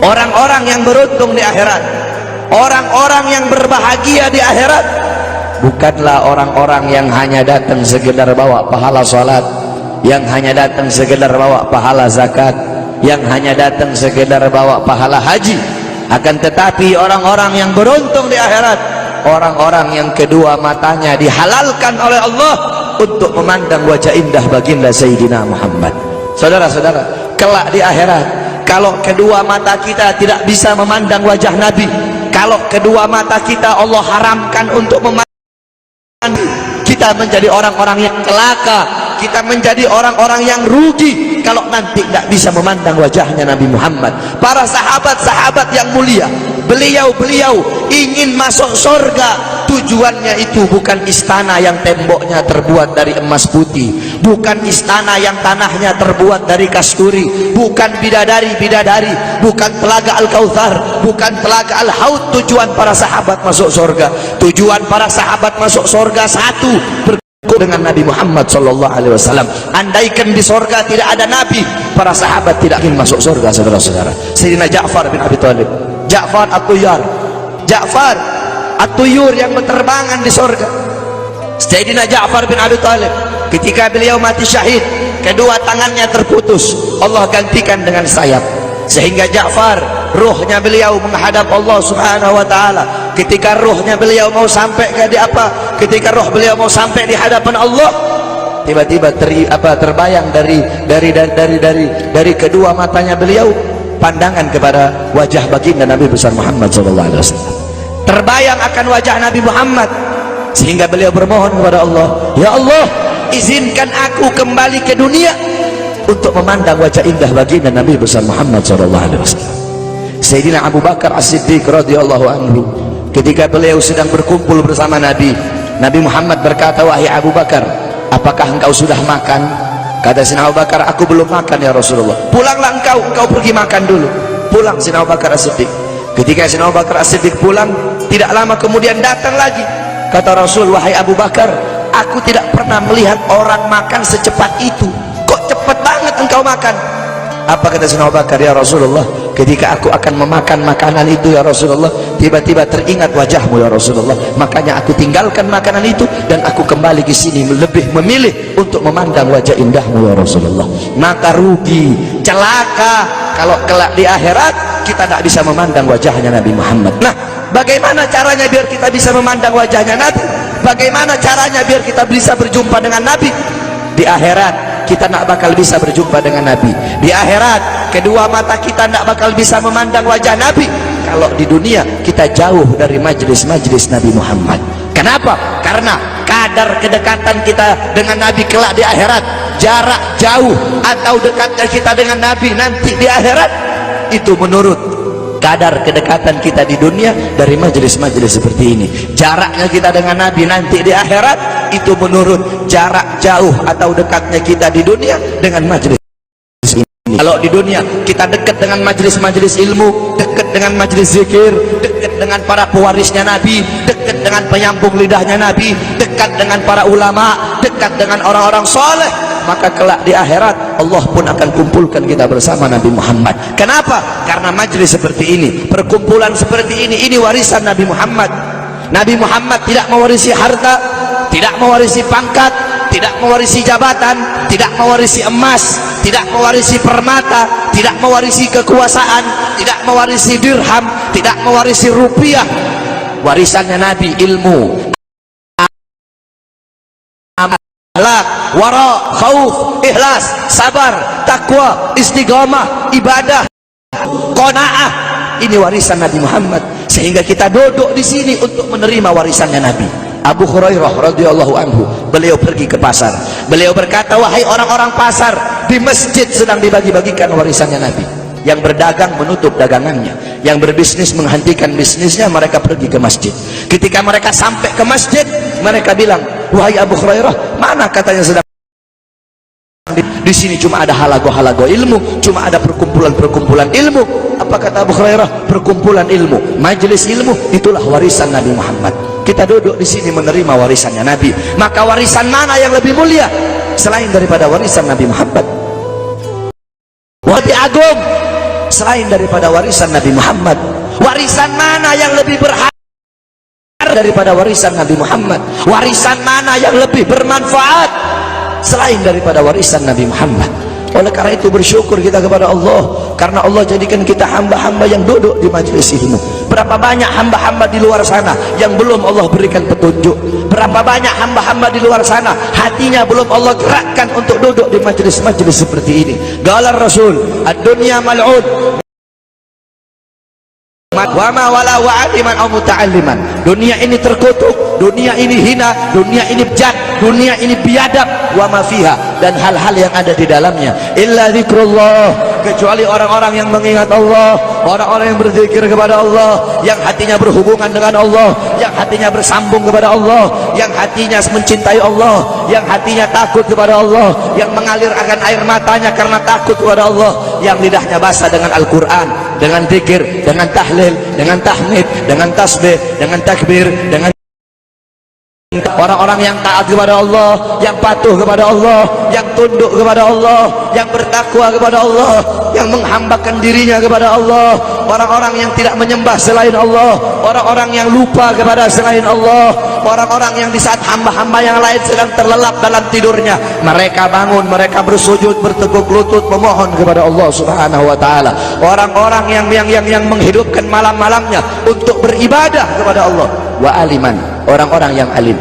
Orang-orang yang beruntung di akhirat, orang-orang yang berbahagia di akhirat, bukanlah orang-orang yang hanya datang sekedar bawa pahala salat, yang hanya datang sekedar bawa pahala zakat, yang hanya datang sekedar bawa pahala haji. Akan tetapi orang-orang yang beruntung di akhirat, orang-orang yang kedua matanya dihalalkan oleh Allah untuk memandang wajah indah baginda Sayyidina Muhammad. Saudara-saudara, kelak di akhirat, kalau kedua mata kita tidak bisa memandang wajah Nabi, kalau kedua mata kita Allah haramkan untuk memandang, kita menjadi orang-orang yang celaka, kita menjadi orang-orang yang rugi kalau nanti tidak bisa memandang wajahnya Nabi Muhammad. Para sahabat-sahabat yang mulia, beliau-beliau ingin masuk surga. Tujuannya itu bukan istana yang temboknya terbuat dari emas putih, bukan istana yang tanahnya terbuat dari kasturi, bukan bidadari-bidadari, bukan telaga Al-Kautsar, bukan telaga Al-Haud. Tujuan para sahabat masuk surga, tujuan para sahabat masuk surga satu, dengan Nabi Muhammad SAW. Andaikan di surga tidak ada Nabi, para sahabat tidak ingin masuk surga. Saudara-saudara, Sayyidina Ja'far bin Abi Thalib, Ja'far At-Tuyar, Ja'far At-Tuyur yang berterbangan di surga. Sayyidina Ja'far bin Abi Thalib, ketika beliau mati syahid, kedua tangannya terputus, Allah gantikan dengan sayap, sehingga Ja'far, ruhnya beliau menghadap Allah Subhanahu wa taala. Ketika ruhnya beliau mau sampai ketika roh beliau mau sampai di hadapan Allah, tiba-tiba terbayang dari kedua matanya beliau pandangan kepada wajah baginda Nabi besar Muhammad SAW. Terbayang akan wajah Nabi Muhammad, sehingga beliau bermohon kepada Allah, ya Allah, izinkan aku kembali ke dunia untuk memandang wajah indah baginda Nabi besar Muhammad SAW. Sayyidina Abu Bakar As-Siddiq radhiyallahu anhu, ketika beliau sedang berkumpul bersama Nabi, Nabi Muhammad berkata, wahai Abu Bakar, apakah engkau sudah makan? Kata Sayyidina Abu Bakar, aku belum makan ya Rasulullah. Pulanglah engkau pergi makan dulu. Pulang Sayyidina Abu Bakar As-Siddiq. Ketika Sayyidina Abu Bakar As-Siddiq pulang, tidak lama kemudian datang lagi. Kata Rasul, wahai Abu Bakar, aku tidak pernah melihat orang makan secepat itu. Kok cepat banget engkau makan? Apa kata Sayyidina Abu Bakar, ya Rasulullah, ketika aku akan memakan makanan itu ya Rasulullah, tiba-tiba teringat wajahmu ya Rasulullah, makanya aku tinggalkan makanan itu dan aku kembali ke sini lebih memilih untuk memandang wajah indahmu ya Rasulullah. Maka rugi, celaka kalau kelak di akhirat kita tidak bisa memandang wajahnya Nabi Muhammad. Nah, bagaimana caranya biar kita bisa memandang wajahnya Nabi? Bagaimana caranya biar kita bisa berjumpa dengan Nabi? Di akhirat kita tidak bakal bisa berjumpa dengan Nabi. Di akhirat kedua mata kita tidak bakal bisa memandang wajah Nabi kalau di dunia kita jauh dari majlis-majlis Nabi Muhammad. Kenapa? Karena kadar kedekatan kita dengan Nabi kelak di akhirat, jarak jauh atau dekatnya kita dengan Nabi nanti di akhirat, itu menurut kadar kedekatan kita di dunia dari majelis-majelis seperti ini. Jaraknya kita dengan Nabi nanti di akhirat itu menurut jarak jauh atau dekatnya kita di dunia dengan majelis ini. Kalau di dunia kita dekat dengan majelis-majelis ilmu, dekat dengan majelis zikir, dekat dengan para pewarisnya Nabi, dekat dengan penyambung lidahnya Nabi, dekat dengan para ulama, dekat dengan orang-orang soleh, maka kelak di akhirat Allah pun akan kumpulkan kita bersama Nabi Muhammad. Kenapa? Karena majelis seperti ini, perkumpulan seperti ini warisan Nabi Muhammad. Nabi Muhammad tidak mewarisi harta, tidak mewarisi pangkat, tidak mewarisi jabatan, tidak mewarisi emas, tidak mewarisi permata, tidak mewarisi kekuasaan, tidak mewarisi dirham, tidak mewarisi rupiah. Warisannya Nabi ilmu, akhlak, wara, khauf, ikhlas, sabar, takwa, istiqamah, ibadah, qanaah. Ini warisan Nabi Muhammad, sehingga kita duduk di sini untuk menerima warisannya Nabi. Abu Hurairah radhiyallahu anhu, beliau pergi ke pasar, beliau berkata, wahai orang-orang pasar, di masjid sedang dibagi-bagikan warisannya Nabi. Yang berdagang menutup dagangannya, yang berbisnis menghentikan bisnisnya, mereka pergi ke masjid. Ketika mereka sampai ke masjid, mereka bilang, wahai Abu Hurairah, mana katanya sedang di sini cuma ada halago-halago ilmu, cuma ada perkumpulan-perkumpulan ilmu. Apa kata Abu Hurairah? Perkumpulan ilmu, majelis ilmu, itulah warisan Nabi Muhammad. Kita duduk di sini menerima warisannya Nabi. Maka warisan mana yang lebih mulia selain daripada warisan Nabi Muhammad? Wati agung selain daripada warisan Nabi Muhammad. Warisan mana yang lebih berharga daripada warisan Nabi Muhammad? Warisan mana yang lebih bermanfaat selain daripada warisan Nabi Muhammad? Oleh karena itu bersyukur kita kepada Allah, karena Allah jadikan kita hamba-hamba yang duduk di majelis ilmu. Berapa banyak hamba-hamba di luar sana yang belum Allah berikan petunjuk? Berapa banyak hamba-hamba di luar sana hatinya belum Allah gerakkan untuk duduk di majelis-majelis seperti ini? Qala Rasul, ad-dunya mal'un wa ma wala wa'aliman aw muta'alliman. Dunia ini terkutuk, dunia ini hina, dunia ini bejat, dunia ini biadab, wa ma fiha, dan hal-hal yang ada di dalamnya. Illa zikrullah, kecuali orang-orang yang mengingat Allah, orang-orang yang berzikir kepada Allah, yang hatinya berhubungan dengan Allah, yang hatinya bersambung kepada Allah, yang hatinya mencintai Allah, yang hatinya takut kepada Allah, yang mengalir akan air matanya karena takut kepada Allah, yang lidahnya basah dengan Al-Quran, dengan zikir, dengan tahlil, dengan tahmid, dengan tasbih, dengan takbir, dengan orang-orang yang taat kepada Allah, yang patuh kepada Allah, yang tunduk kepada Allah, yang bertakwa kepada Allah, yang menghambakan dirinya kepada Allah, orang-orang yang tidak menyembah selain Allah, orang-orang yang lupa kepada selain Allah, orang-orang yang di saat hamba-hamba yang lain sedang terlelap dalam tidurnya, mereka bangun, mereka bersujud, bertekuk lutut memohon kepada Allah Subhanahu wa taala. Orang-orang yang menghidupkan malam-malamnya untuk beribadah kepada Allah. Wa aliman, orang-orang yang alim,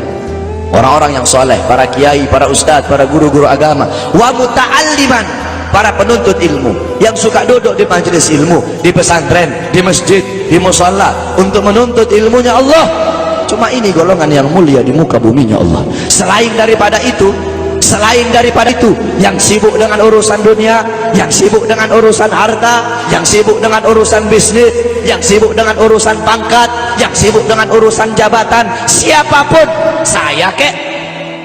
orang-orang yang soleh, para kiai, para ustadz, para guru-guru agama. Wa muta'alliman, para penuntut ilmu yang suka duduk di majelis ilmu, di pesantren, di masjid, di musalla untuk menuntut ilmunya Allah. Cuma ini golongan yang mulia di muka buminya Allah. Selain daripada itu, yang sibuk dengan urusan dunia, yang sibuk dengan urusan harta, yang sibuk dengan urusan bisnis, yang sibuk dengan urusan pangkat, yang sibuk dengan urusan jabatan, siapapun, saya kek,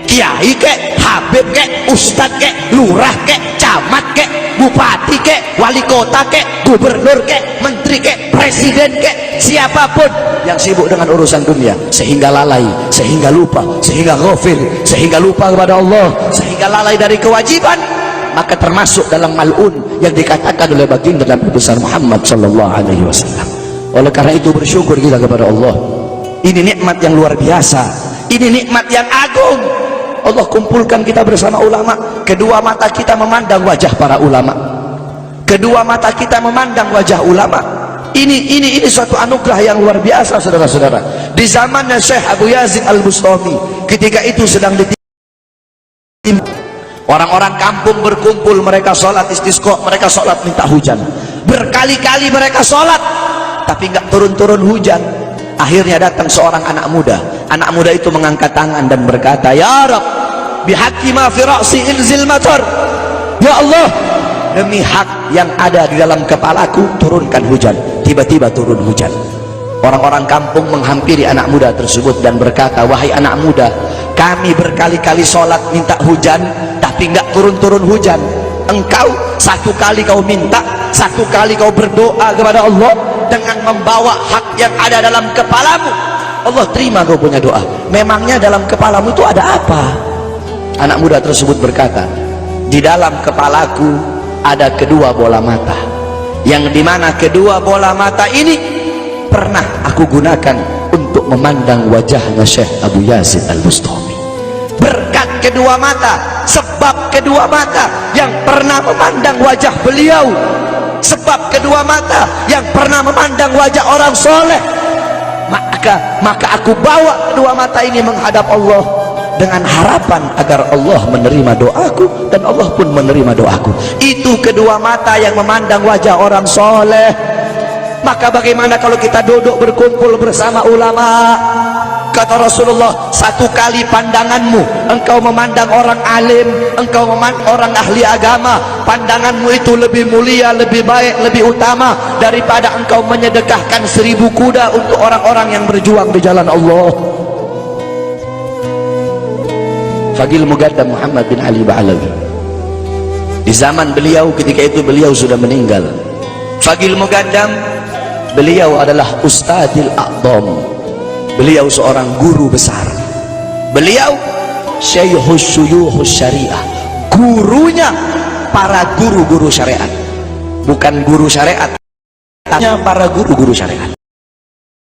kiai kek, habib kek, ustad kek, lurah kek, camat kek, bupati kek, wali kota kek, gubernur kek, menteri kek, presiden kek, siapapun yang sibuk dengan urusan dunia sehingga lalai, sehingga lupa, sehingga ghafil, sehingga lupa kepada Allah, sehingga lalai dari kewajiban, maka termasuk dalam mal'un yang dikatakan oleh baginda Nabi besar Muhammad sallallahu alaihi wasallam. Oleh karena itu bersyukur kita kepada Allah. Ini nikmat yang luar biasa, ini nikmat yang agung. Allah kumpulkan kita bersama ulama, kedua mata kita memandang wajah para ulama, kedua mata kita memandang wajah ulama. Ini suatu anugerah yang luar biasa, saudara-saudara. Di zamannya Syekh Abu Yazid Al-Bustami, ketika itu sedang orang-orang kampung berkumpul, mereka sholat istisqa, mereka sholat minta hujan. Berkali-kali mereka sholat, tapi nggak turun-turun hujan. Akhirnya datang seorang anak muda. Anak muda itu mengangkat tangan dan berkata, Ya Rab, bihaqqi ma fi ra'si inzil matar. Ya Allah, demi hak yang ada di dalam kepalaku, turunkan hujan. Tiba-tiba turun hujan. Orang-orang kampung menghampiri anak muda tersebut dan berkata, wahai anak muda, kami berkali-kali sholat minta hujan, tapi nggak turun-turun hujan. Engkau satu kali kau minta, satu kali kau berdoa kepada Allah dengan membawa hak yang ada dalam kepalamu, Allah terima kau punya doa. Memangnya dalam kepalamu itu ada apa? Anak muda tersebut berkata, di dalam kepalaku ada kedua bola mata, yang dimana kedua bola mata ini pernah aku gunakan untuk memandang wajahnya Syekh Abu Yazid Al-Bustami. Berkat kedua mata, sebab kedua mata yang pernah memandang wajah beliau, sebab kedua mata yang pernah memandang wajah orang soleh, maka aku bawa kedua mata ini menghadap Allah dengan harapan agar Allah menerima doaku, dan Allah pun menerima doaku. Itu kedua mata yang memandang wajah orang soleh. Maka bagaimana kalau kita duduk berkumpul bersama ulama? Kata Rasulullah, satu kali pandanganmu engkau memandang orang alim, engkau memandang orang ahli agama, pandanganmu itu lebih mulia, lebih baik, lebih utama daripada engkau menyedekahkan 1000 kuda untuk orang-orang yang berjuang di jalan Allah. Fagil Mugaddam Muhammad bin Ali Ba'alawi, di zaman beliau, ketika itu beliau sudah meninggal. Fagil Mugaddam, beliau adalah Ustadzil A'dham, beliau seorang guru besar, beliau Syekhus Syuyuhus Syariah, gurunya para guru-guru syariat, bukan guru syariat para guru-guru syariat.